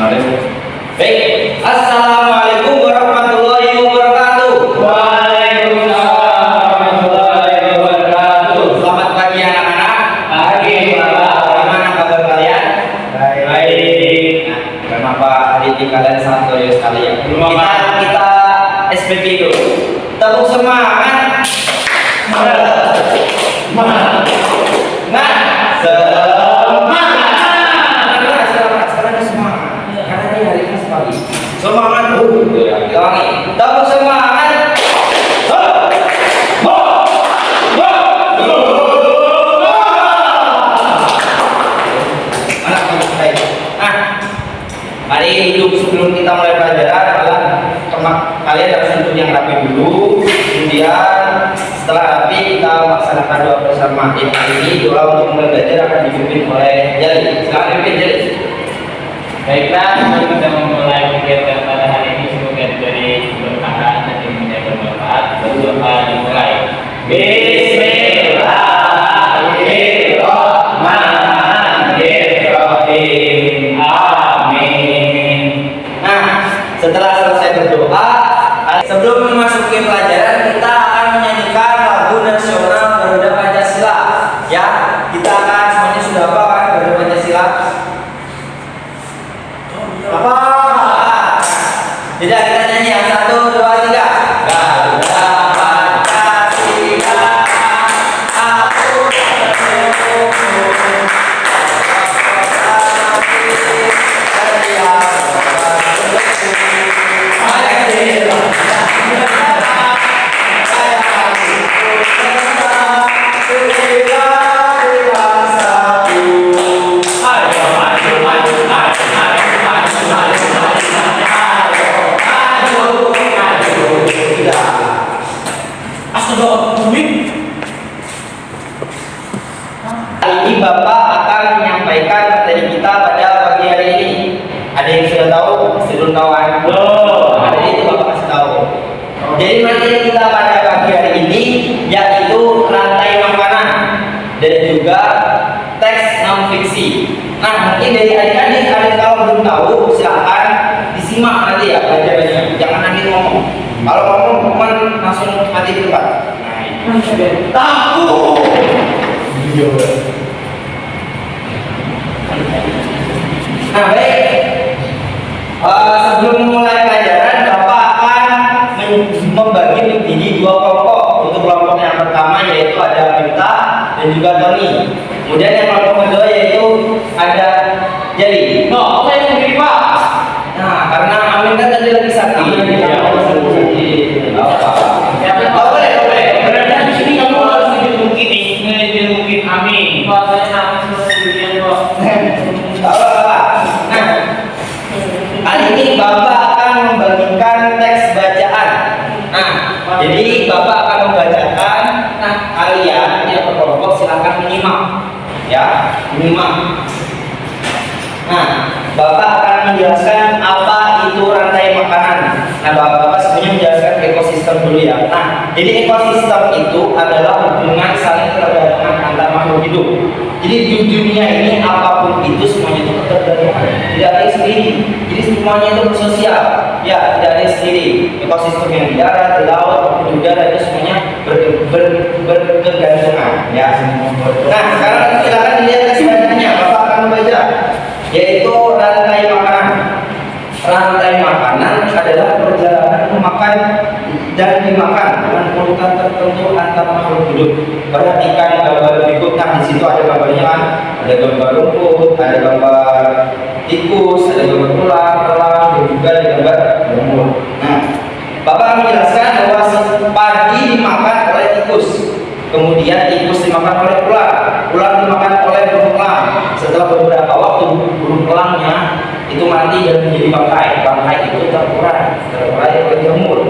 Baik, assalamualaikum warahmatullahi wabarakatuh. Waalaikumsalam warahmatullahi wabarakatuh. Selamat pagi anak-anak. Pagi, Bapak. Bagaimana kabar kalian? Baik. Nah, kenapa hari ini kalian sangat loyo sekali ya? Kita SPP dulu. Tepuk semangat. Nah, semangat kita ulangi. Tepuk semangat. Hari ini sebelum kita mulai pelajaran adalah kalian harus duduk yang rapi dulu. Kemudian setelah rapi kita laksanakan doa bersama. Hari ini doa untuk mulai belajar akan dipimpin oleh Jali. Silakan pimpin Jali. Baiklah, sebelum kita memulai kegiatan pada hari ini, semoga diberi keberkahan dan ilmunya bermanfaat. Berdoa dimulai. Bismillahirrahmanirrahim. Amin. Nah, setelah selesai berdoa, sebelum memasuki pelajaran kita akan menyanyikan lagu nasional Garuda Pancasila. Ya, kita akan semuanya sudah apa kan Garuda Pancasila? Apa? Tidak, kita nyanyi yang 1, 2, 3. Garuda Pancasila, aku Hari ini Bapak akan menyampaikan materi kita pada pagi hari ini. Ada yang sudah tahu? Masih belum tahu kan? Ada itu Bapak kasih tahu. Jadi materi kita pada pagi hari ini yaitu rantai makanan dan juga teks non fiksi. Nah, mungkin dari adik-adik kalau belum tahu silahkan disimak nanti ya pelajarannya. Jangan nanti ngomong. Kalau ngomong teman langsung mati di tempat. Takut. Nah, baik. Sebelum memulai pelajaran, Bapak akan membagi menjadi 2 kelompok. Untuk kelompok yang pertama yaitu ada Minta dan juga Tony. Kemudian yang kelompok kedua yaitu ada Jali. No, saya yang begini, Pak. Nah, karena Amin kan tadi lagi sakit. Berarti di sini kamu harus mungkin Amin. Pak, saya nangis sendirian kok. Nah, kali ini Bapak akan membagikan teks bacaan. Nah, jadi Bapak akan membacakan. Nah, kalian yang berkelompok silakan menyimak, ya, menyimak. Nah, Bapak akan menjelaskan apa itu rantai makanan. Nah, Bapak sebenarnya menjelaskan ekosistem dulu ya. Nah, jadi ekosistem itu adalah hubungan saling ketergantungan antar makhluk hidup. Jadi di dunia ini apapun itu semuanya itu ketergantungan. Tidak ada yang sendiri. Jadi semuanya itu bersosial. Ya, tidak ada yang sendiri. Ekosistem yang di darat, di laut, di udara itu semuanya berkegantungan. Ya. Nah, sekarang silakan dilihat teks bacaannya. Bapak akan membaca, yaitu rantai makanan. Rantai makanan adalah perjalanan memakan dan dimakan dengan urutan tertentu antar makhluk hidup. Perhatikan gambar berikut. Nah, di situ ada gambarnya kan? Ada gambar rumput, ada gambar tikus, ada gambar ular, elang, dan juga ada gambar jamur. Nah, Bapak menjelaskan bahwa padi dimakan oleh tikus, kemudian tikus dimakan oleh ular, ular dimakan oleh burung elang. Setelah beberapa waktu burung elangnya itu mati dan menjadi bangkai. Bangkai itu terurai oleh jamur,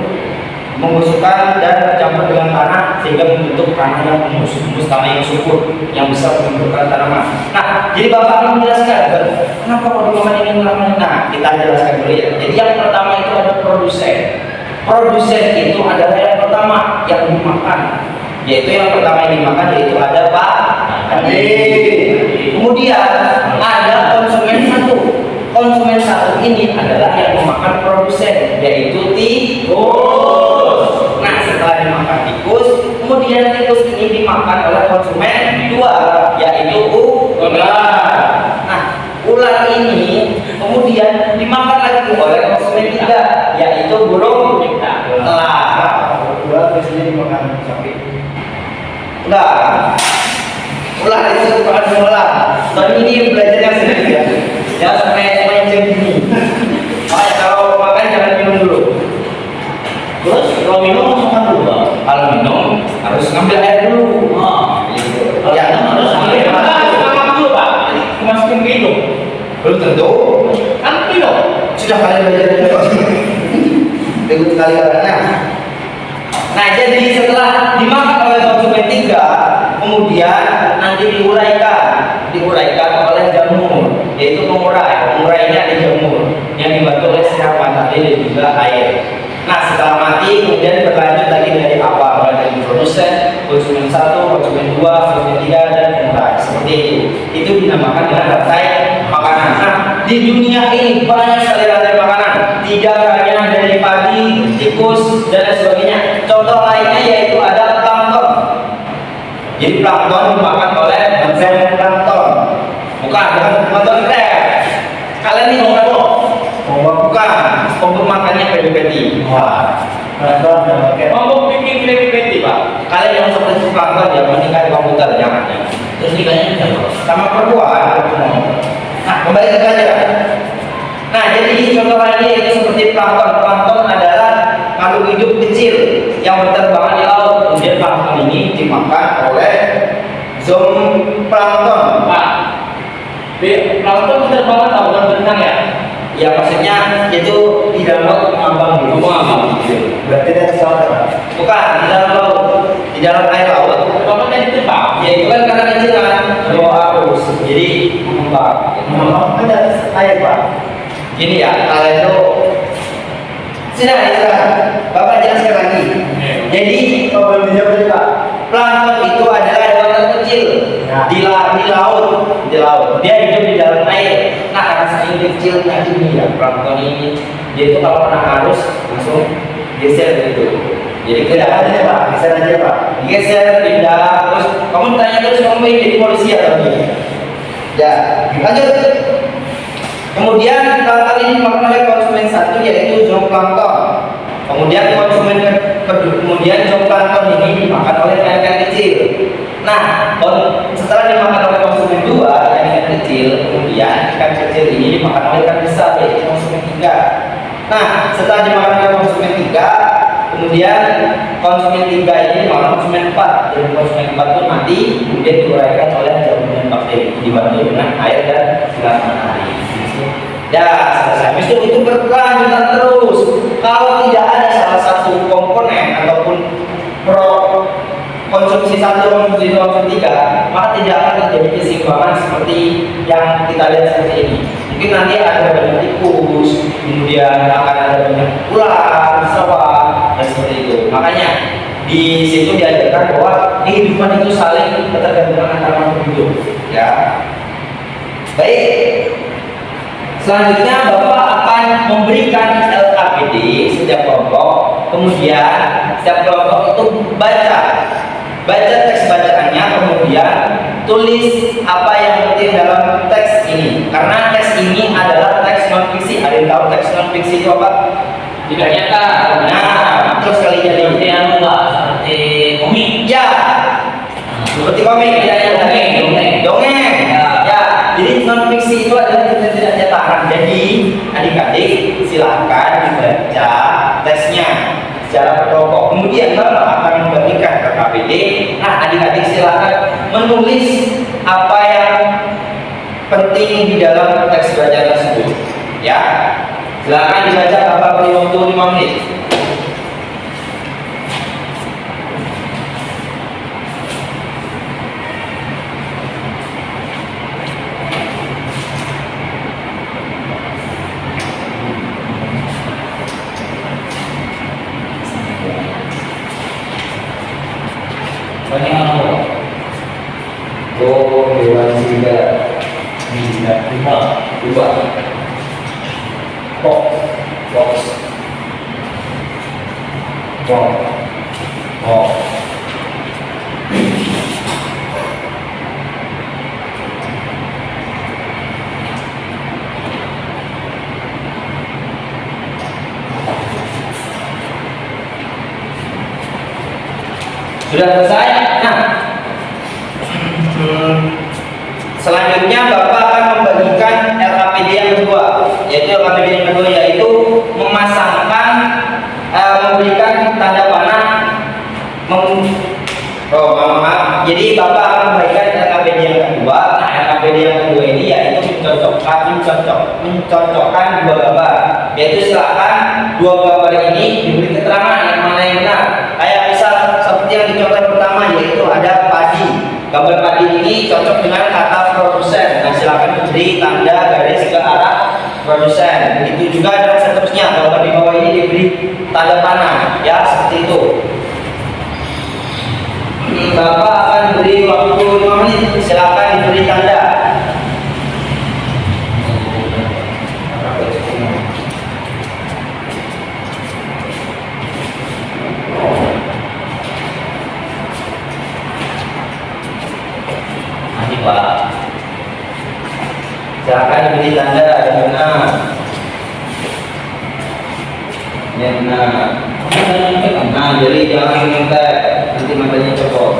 membusukkan dan bercampur dengan tanah sehingga membentuk tanah yang humus tanah yang subur yang bisa menumbuhkan tanaman. Nah, jadi Bapak akan menjelaskan kenapa perkembangan ini melakukan. Nah, kita jelaskan dulu ya. Jadi yang pertama itu ada produsen. Produsen itu adalah yang pertama yang dimakan. Yaitu yang pertama yang dimakan yaitu ada padi. Kemudian ada konsumen satu. Konsumen satu ini adalah yang memakan produsen, yaitu tikus. Nah, setelah dimakan tikus, kemudian tikus ini dimakan oleh konsumen dua, yaitu ular. Nah, ular ini kemudian dimakan lagi oleh konsumen tiga, yaitu burung elang. Ular biasanya dimakan sapi. Enggak. Ular itu bukan ular. Tapi ini belajar yang sedikit ya. Ya sampai main jam ini. Makanya kalau makan jangan minum dulu. Terus kalau minum harus makan dulu, Pak. Kalau minum harus ngambil air dulu. Gitu. Kalau minum harus ambil makan dulu, Pak. Masukin ke hidung. Belum tentu. Kan minum. Sudah kalian belajar dulu. Ikut kali karena. Nah, jadi setelah dimakan oleh konsumen tiga, kemudian nanti diuraikan oleh jamur, yaitu pengurai. Pengurai ini ada jamur yang dibantu oleh sinar matahari dan juga air. Nah, setelah mati kemudian berlanjut lagi dari awal, mulai dari produsen, konsumen satu, konsumen dua, konsumen tiga, dan pengurai. Seperti itu. Itu dinamakan dengan rantai makanan. Nah, di dunia ini banyak sekali rantai makanan. Tiga kalinya dari padi, tikus, dan lain sebagainya. Contoh lainnya yaitu ada plankton. Jadi plankton dimakan oleh plankton. Bukan plankton crab. Kalian ini mau apa? Bukan. Untuk makannya peti-peti. Wah, plankton kayak Mau bikin peti-peti, Pak. Kalian yang seperti plankton yang menikah di komputer jangan. Terus nikahnya siapa? Sama perempuan. Nah, kembali ke gajah. Nah, jadi contoh lainnya itu seperti plankton. Plankton adalah makhluk hidup kecil yang berterbangan di laut. Kemudian plankton ini dimakan oleh zooplankton. Pak. Plankton kita banget tahu bukan berenang ya? Ya maksudnya itu di dalam laut mengambang gitu. Mengambang. berarti dia kesalahan. Bukan di dalam laut, di dalam air laut. Plankton yang ditebak. Ya itu kan karena kecil kan, bawa arus, jadi mengembang. Memang ada air pak. Gini ya, kalian itu sudah, Bapak jelaskan lagi. Jadi Kalau belum dijawab juga. plankton itu adalah hewan terkecil Ya. di laut. Dia hidup di dalam air. Nah, karena saking kecilnya ini ya plankton ini, dia itu kalau kena arus langsung geser gitu. Jadi Tidak aja pak, bisa aja pak. geser pindah. Terus kamu tanya terus kamu ingin jadi polisi atau tidak? Ya, lanjut. Kemudian plankton ini dimakan oleh konsumen satu yaitu zooplankton. Kemudian zooplankton ini dimakan oleh ikan kecil. Nah, setelah dimakan oleh konsumen dua ikan kecil, kemudian ikan kecil ini dimakan oleh ikan besar yaitu konsumen tiga. Nah, setelah dimakan oleh konsumen tiga, kemudian konsumen tiga ini dimakan konsumen empat dan konsumen empat pun mati, kemudian diuraikan oleh jamur dan bakteri dibantu dengan air dan sinar matahari. Ya, selesai. Habis itu berkelanjutan terus. Kalau tidak ada salah satu komponen ataupun konsumsi satu, konsumsi dua, konsumsi tiga, maka tidak akan terjadi keseimbangan seperti yang kita lihat seperti ini. Mungkin nanti ada banyak tikus, kemudian akan ada banyak ular, sawah, dan seperti itu. Makanya di situ diajarkan bahwa kehidupan itu saling ketergantungan antara makhluk hidup. Ya, baik. Selanjutnya Bapak akan memberikan LKPD setiap kelompok, kemudian setiap kelompok itu baca teks bacaannya, kemudian tulis apa yang penting dalam teks ini. Karena teks ini adalah teks non fiksi. Ada yang tahu teks non fiksi itu apa? Tidak nyata. Nah, terus kali jadi Seperti yang enggak seperti komik. ya, seperti komik, tidak nyata. Dongeng. Ya, jadi non fiksi itu adalah tidak nyata. Jadi adik-adik silahkan dibaca teksnya secara berkelompok. Kemudian Bapak akan membagikan ke KPD. Nah, adik-adik silahkan menulis apa yang penting di dalam teks bacaan tersebut. Ya, silahkan dibaca. Bapak beri waktu 5 menit. Banyak yang mau. Oh, dewan tiga. Tidak. Dua. Box. box, box, box. Sudah selesai? Nah, selanjutnya Bapak akan membagikan LKPD yang kedua, yaitu LKPD yang kedua yaitu memasangkan, memberikan tanda panah, jadi Bapak akan membagikan LKPD yang kedua. Nah, LKPD yang kedua ini yaitu mencocokkan dua gambar, yaitu silakan dua gambar ini diberi keterangan yang mana yang benar. Kayak misal seperti yang dicontoh pertama yaitu ada padi. Gambar padi ini cocok dengan kata produsen. Nah, silakan diberi tanda garis ke arah produsen. Begitu juga dan seterusnya. Gambar di bawah ini diberi tanda panah, ya seperti itu. Bapak akan beri waktu 5 menit. Silakan diberi tanda. Pak, silakan diberi tanda yang benar. Yang benar. Nah, jadi jangan mentek, nanti matanya copot.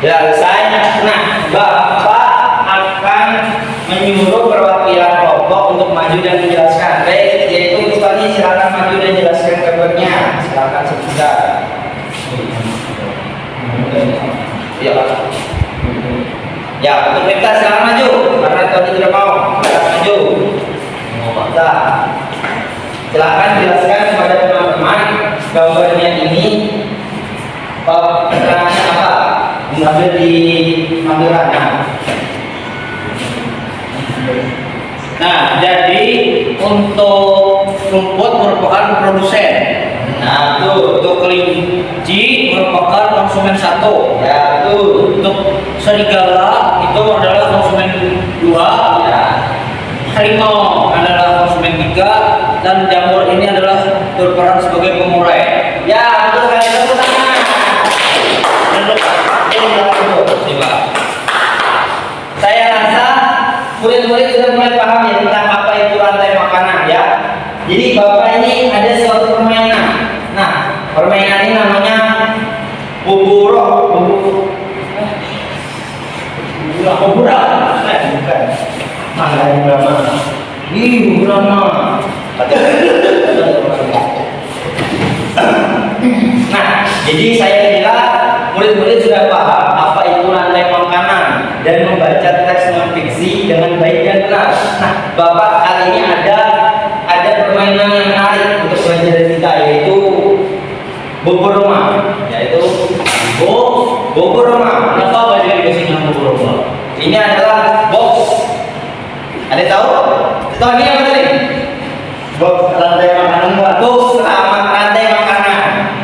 Ya, selesai. Nah, Bapak akan menyuruh perwakilan kelompok untuk maju dan menjelaskan. Baik, yaitu Ustaz silakan maju dan jelaskan gambarnya. Silakan sebentar. Ya, Pak. Ya, untuk kita silakan maju karena Tony tidak mau. Silakan maju. Nah, silakan jelaskan kepada teman-teman gambarnya ini keterangannya apa? Mengambil di ambilan. Nah, jadi untuk rumput merupakan produsen. Nah, tuh Untuk kelinci merupakan konsumen satu. ya tuh. Untuk serigala itu adalah konsumen dua. Ya. Harimau adalah konsumen tiga. Dan jamur ini adalah berperan sebagai pengurai. Ya, betul sekali. Tepuk tangan. Coba. Saya rasa murid-murid sudah mulai paham ya tentang apa itu rantai makanan ya. Jadi Bapak ini ada suatu permainan. Nah, permainan ini namanya buburo. Bubura. Bukan. Mangga Burama. Ih, Burama. Nah, jadi saya kira murid-murid sudah paham apa itu rantai makanan dan membaca teks non-fiksi dengan baik dan benar. Nah, Bapak kali ini ada permainan yang menarik untuk belajar kita yaitu bubur rumah, yaitu bubur rumah. Kenapa banyak dikasih nama berubah? Ini adalah box. Ada tahu? Tahu ini apa tadi? Box rantai makanan Pak. Box rantai makanan.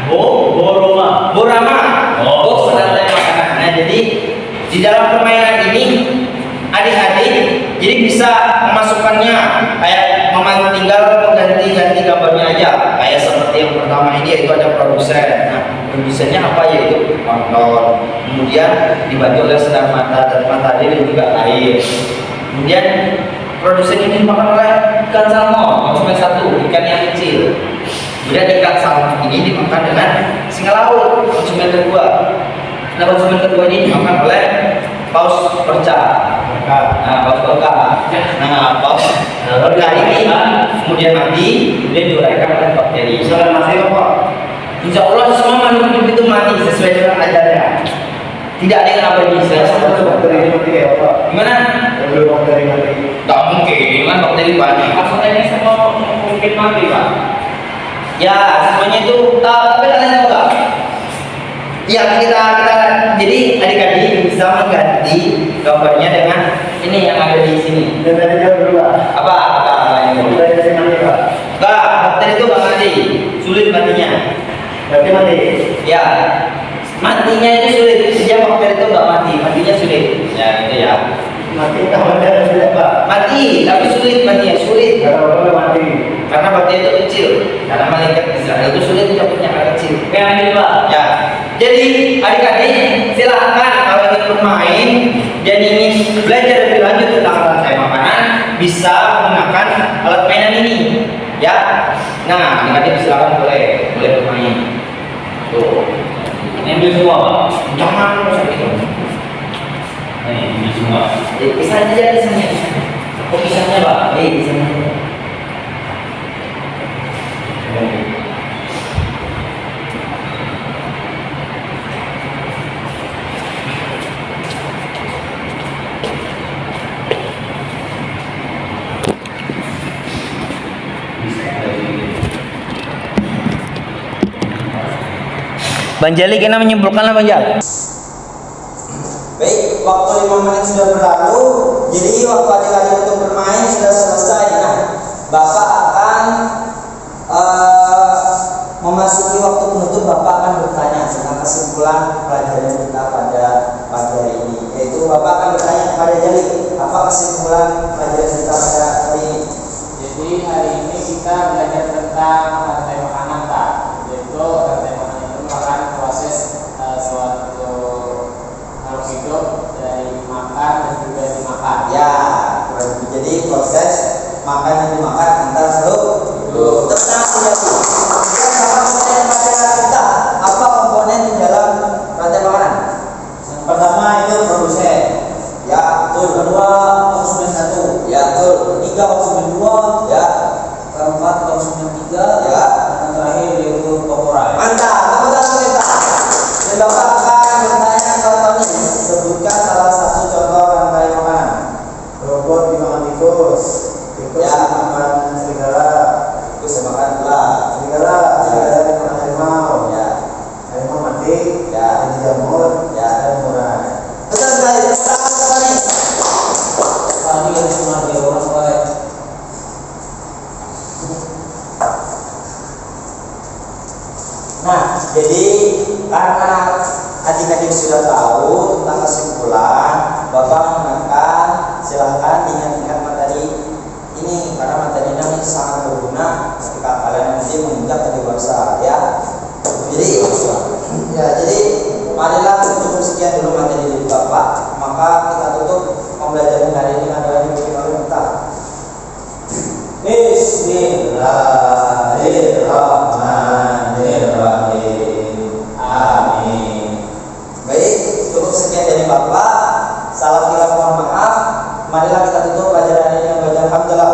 Boroma. Burama. Box rantai makanan. Nah, jadi di dalam permainan ini adik-adik jadi bisa memasukkannya kayak tinggal mengganti-ganti gambarnya aja. Kayak seperti yang pertama ini yaitu ada produsen. Nah, produsennya apa yaitu nonton. Kemudian dibantu oleh sinar mata dan matahari dan juga air. Kemudian produsen ini dimakan oleh ikan salmon, konsumen satu, ikan yang kecil. Kemudian ikan salmon ini dimakan dengan singa laut, konsumen kedua. Nah, konsumen kedua ini dimakan oleh paus perca. Nah, paus perca. Nah, paus perca ini kemudian mati, kemudian diuraikan oleh bakteri. Misalnya masih apa? Insya Allah semua makhluk hidup itu mati sesuai dengan ajalnya. Tidak ada yang abadi. Saya satu bakteri mati kayak apa? Gimana? Dulu bakteri mati. Tak mungkin, kan bakteri banyak. Maksudnya ini semua mungkin mati, Pak. Ya, semuanya itu tahu, tapi kalian tahu nggak? Ya, kita jadi adik-adik bisa mengganti gambarnya dengan ini yang ada di sini. Dan tadi jawab dulu Pak. Apa? Bakteri masih mati Pak. Enggak, bakteri itu nggak mati, sulit matinya. Berarti mati. Ya, matinya itu sulit. Sejak bakteri itu nggak mati, matinya sulit. Ya, itu ya. Mati kawan dan sudah Pak. Mati, tapi sulit matinya, sulit. Kalau apa mati. Karena bakteri itu kecil. Karena malaikat Israel itu sulit mencabutnya karena kecil. Kayak ini Pak. Ya, jadi adik-adik silakan kalau ingin bermain dan ingin belajar lebih lanjut tentang rantai makanan bisa menggunakan alat mainan ini. Ya, nah adik-adik silakan boleh bermain. Tuh, Ambil semua Pak. jangan sakit. Ambil semua. Pisahnya aja pisahnya. Oh pisahnya Pak. Pisahnya. Bang Jali kena menyimpulkanlah Bang Jal. Baik, waktu 5 menit sudah berlalu. Jadi waktu adik-adik untuk bermain sudah selesai. Nah, Bapak akan memasuki waktu penutup. Bapak akan bertanya tentang kesimpulan pelajaran kita pada pagi hari ini. Yaitu Bapak akan bertanya kepada Jali, apa kesimpulan pelajaran kita pada hari ini? Jadi hari ini kita belajar tentang rantai makanan Pak. Yaitu rantai makanan itu merupakan proses suatu makhluk hidup dari makan dan juga dimakan. Ya, jadi proses makan dan dimakan antar makhluk hidup. Tenang saja. Kemudian apa komponen pada kita? Apa komponen di dalam rantai makanan? Yang pertama itu produsen. Ya, betul. Kedua konsumen 1. Ya, betul. Ketiga konsumen 2. Ya, Keempat konsumen 3. ya. Dan yang terakhir yaitu korporat. Mantap. Tepuk tangan kita. Dan Bapak akan bertanya ke Tony. Sebutkan salah satu contoh rantai makanan. Robot dimakan tikus. Tikus Ya. dimakan serigala. Terus makan ular. Serigala dimakan harimau. Ya, Harimau mati. Ya. Jadi jamur. ya. Dan murah. Betul sekali. Tepuk tangan ke Tony. Tadi yang cuma dia orang baik. Nah, jadi karena adik-adik sudah tahu tentang kesimpulan, Bapak mengingatkan silahkan diingat-ingat materi ini karena materi ini sangat berguna ketika kalian nanti menginjak ke dewasa ya. Jadi marilah cukup sekian dulu materi dari Bapak, maka kita tutup pembelajaran hari ini adalah dibikin oleh kita. Bismillahirrahmanirrahim. Amin. Baik, cukup sekian dari Bapak. Salam kita, mohon maaf. Marilah kita tutup pelajaran ini dengan baca hamdalah.